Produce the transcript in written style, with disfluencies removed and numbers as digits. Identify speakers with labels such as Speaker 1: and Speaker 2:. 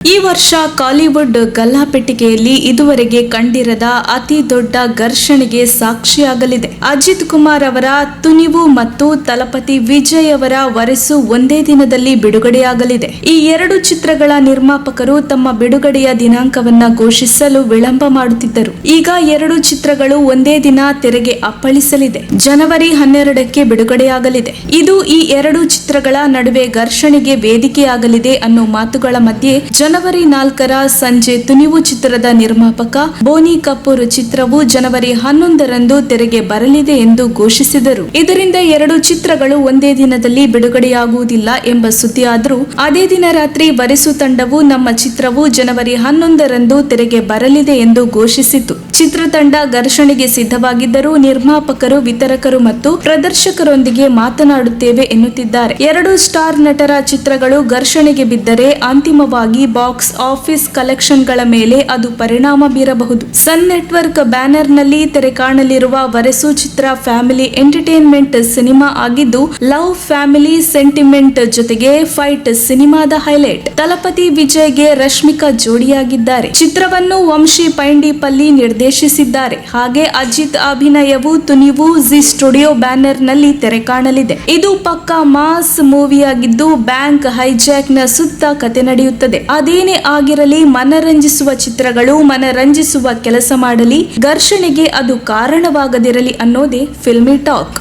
Speaker 1: ಈ ವರ್ಷ ಕಾಲಿವುಡ್ ಗಲ್ಲಾಪೆಟ್ಟಿಗೆಯಲ್ಲಿ ಇದುವರೆಗೆ ಕಂಡಿರದ ಅತಿ ದೊಡ್ಡ ಘರ್ಷಣೆಗೆ ಸಾಕ್ಷಿಯಾಗಲಿದೆ. ಅಜಿತ್ ಕುಮಾರ್ ಅವರ ತುನಿವು ಮತ್ತು ತಲಪತಿ ವಿಜಯ್ ಅವರ ವರೆಸು ಒಂದೇ ದಿನದಲ್ಲಿ ಬಿಡುಗಡೆಯಾಗಲಿದೆ. ಈ ಎರಡು ಚಿತ್ರಗಳ ನಿರ್ಮಾಪಕರು ತಮ್ಮ ಬಿಡುಗಡೆಯ ದಿನಾಂಕವನ್ನ ಘೋಷಿಸಲು ವಿಳಂಬ ಮಾಡುತ್ತಿದ್ದರು. ಈಗ ಎರಡು ಚಿತ್ರಗಳು ಒಂದೇ ದಿನ ತೆರೆಗೆ ಅಪ್ಪಳಿಸಲಿದೆ. ಜನವರಿ 12ಕ್ಕೆ ಬಿಡುಗಡೆಯಾಗಲಿದೆ. ಇದು ಈ ಎರಡು ಚಿತ್ರಗಳ ನಡುವೆ ಘರ್ಷಣೆಗೆ ವೇದಿಕೆಯಾಗಲಿದೆ ಅನ್ನೋ ಮಾತುಗಳ ಮಧ್ಯೆ ಜನವರಿ 4ರ ಸಂಜೆ ತುನಿವು ಚಿತ್ರದ ನಿರ್ಮಾಪಕ ಬೋನಿ ಕಪೂರ್ ಚಿತ್ರವು ಜನವರಿ 11ರಂದು ತೆರೆಗೆ ಬರಲಿದೆ ಎಂದು ಘೋಷಿಸಿದರು. ಇದರಿಂದ ಎರಡು ಚಿತ್ರಗಳು ಒಂದೇ ದಿನದಲ್ಲಿ ಬಿಡುಗಡೆಯಾಗುವುದಿಲ್ಲ ಎಂಬ ಸುದ್ದಿಯಾದರೂ ಅದೇ ದಿನ ರಾತ್ರಿ ವರೆಸು ತಂಡವು ನಮ್ಮ ಚಿತ್ರವು ಜನವರಿ 11ರಂದು ತೆರೆಗೆ ಬರಲಿದೆ ಎಂದು ಘೋಷಿಸಿತು. ಚಿತ್ರತಂಡ ಘರ್ಷಣೆಗೆ ಸಿದ್ಧವಾಗಿದ್ದರೂ ನಿರ್ಮಾಪಕರು, ವಿತರಕರು ಮತ್ತು ಪ್ರದರ್ಶಕರೊಂದಿಗೆ ಮಾತನಾಡುತ್ತೇವೆ ಎನ್ನುತ್ತಿದ್ದಾರೆ. ಎರಡು ಸ್ಟಾರ್ ನಟರ ಚಿತ್ರಗಳು ಘರ್ಷಣೆಗೆ ಬಿದ್ದರೆ ಅಂತಿಮವಾಗಿ ಬಾಕ್ಸ್ ಆಫೀಸ್ ಕಲೆಕ್ಷನ್ಗಳ ಮೇಲೆ ಅದು ಪರಿಣಾಮ ಬೀರಬಹುದು. ಸನ್ ನೆಟ್ವರ್ಕ್ ಬ್ಯಾನರ್ನಲ್ಲಿ ತೆರೆ ಕಾಣಲಿರುವ ವರೆಸು ಚಿತ್ರ ಫ್ಯಾಮಿಲಿ ಎಂಟರ್ಟೈನ್ಮೆಂಟ್ ಸಿನಿಮಾ ಆಗಿದ್ದು, ಲವ್, ಫ್ಯಾಮಿಲಿ ಸೆಂಟಿಮೆಂಟ್ ಜೊತೆಗೆ ಫೈಟ್ ಸಿನಿಮಾದ ಹೈಲೈಟ್. ತಲಪತಿ ವಿಜಯ್ಗೆ ರಶ್ಮಿಕಾ ಜೋಡಿಯಾಗಿದ್ದಾರೆ. ಚಿತ್ರವನ್ನು ವಂಶಿ ಪೈಂಡಿಪಲ್ಲಿ ನಿರ್ದೇಶಿಸಿದ್ದಾರೆ. ಹಾಗೆ ಅಜಿತ್ ಅಭಿನಯವು ತುನಿವು ಜಿ ಸ್ಟುಡಿಯೋ ಬ್ಯಾನರ್ ನಲ್ಲಿ ತೆರೆ ಕಾಣಲಿದೆ. ಇದು ಪಕ್ಕಾ ಮಾಸ್ ಮೂವಿಯಾಗಿದ್ದು ಬ್ಯಾಂಕ್ ಹೈಜಾಕ್ ನ ಸುತ್ತ ಕತೆ ನಡೆಯುತ್ತದೆ. ಅದೇನೇ ಆಗಿರಲಿ, ಮನರಂಜಿಸುವ ಚಿತ್ರಗಳು ಮನರಂಜಿಸುವ ಕೆಲಸ ಮಾಡಲಿ, ಘರ್ಷಣೆಗೆ ಅದು ಕಾರಣವಾಗದಿರಲಿ ಅನ್ನೋದೇ ಫಿಲ್ಮಿ ಟಾಕ್.